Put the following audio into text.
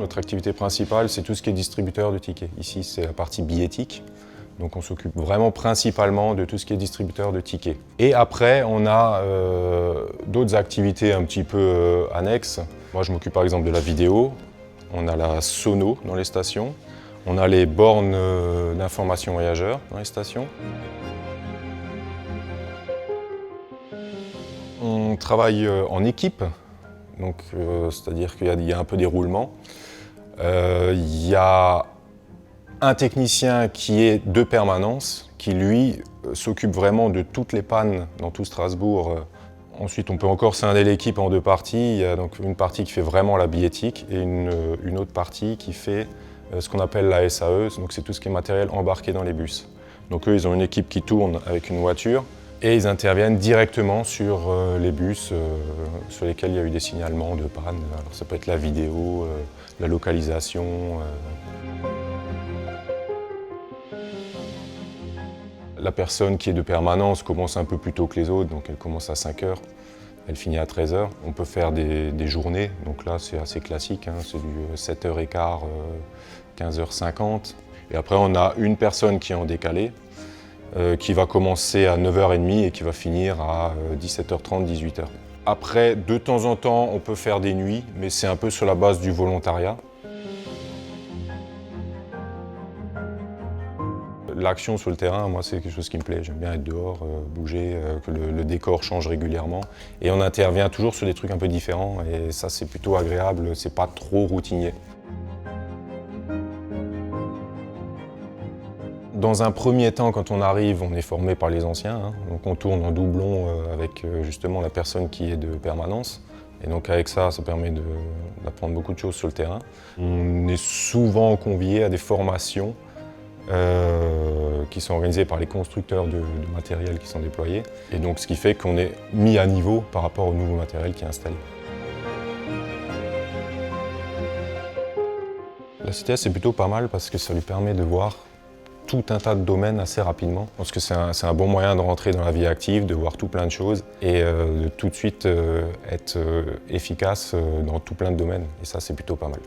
Notre activité principale, c'est tout ce qui est distributeur de tickets. Ici, c'est la partie billettique. Donc on s'occupe vraiment principalement de tout ce qui est distributeur de tickets. Et après, on a d'autres activités un petit peu annexes. Moi, je m'occupe par exemple de la vidéo. On a la sono dans les stations. On a les bornes d'information voyageurs dans les stations. On travaille en équipe, donc c'est-à-dire qu'il y a un peu des roulements. Il y a un technicien qui est de permanence, qui lui s'occupe vraiment de toutes les pannes dans tout Strasbourg. Ensuite, on peut encore scinder l'équipe en deux parties. Il y a donc une partie qui fait vraiment la billettique et une autre partie qui fait ce qu'on appelle la SAE, donc c'est tout ce qui est matériel embarqué dans les bus. Donc eux, ils ont une équipe qui tourne avec une voiture et ils interviennent directement sur les bus sur lesquels il y a eu des signalements de panne. Alors ça peut être la vidéo, la localisation. La personne qui est de permanence commence un peu plus tôt que les autres, donc elle commence à 5 h, elle finit à 13 h. On peut faire des journées, donc là c'est assez classique, hein, c'est du 7h15, 15h50. Et après on a une personne qui est en décalé, qui va commencer à 9h30 et qui va finir à 17h30, 18 h. Après, de temps en temps, on peut faire des nuits, mais c'est un peu sur la base du volontariat. L'action sur le terrain, moi, c'est quelque chose qui me plaît. J'aime bien être dehors, bouger, que le décor change régulièrement. Et on intervient toujours sur des trucs un peu différents. Et ça, c'est plutôt agréable, c'est pas trop routinier. Dans un premier temps, quand on arrive, on est formé par les anciens. Hein. Donc on tourne en doublon avec justement la personne qui est de permanence. Et donc avec ça, ça permet d'apprendre beaucoup de choses sur le terrain. On est souvent conviés à des formations qui sont organisées par les constructeurs de matériel qui sont déployés. Et donc ce qui fait qu'on est mis à niveau par rapport au nouveau matériel qui est installé. La CTS, c'est plutôt pas mal parce que ça lui permet de voir tout un tas de domaines assez rapidement. Je pense que c'est un bon moyen de rentrer dans la vie active, de voir tout plein de choses et de tout de suite être efficace dans tout plein de domaines. Et ça, c'est plutôt pas mal.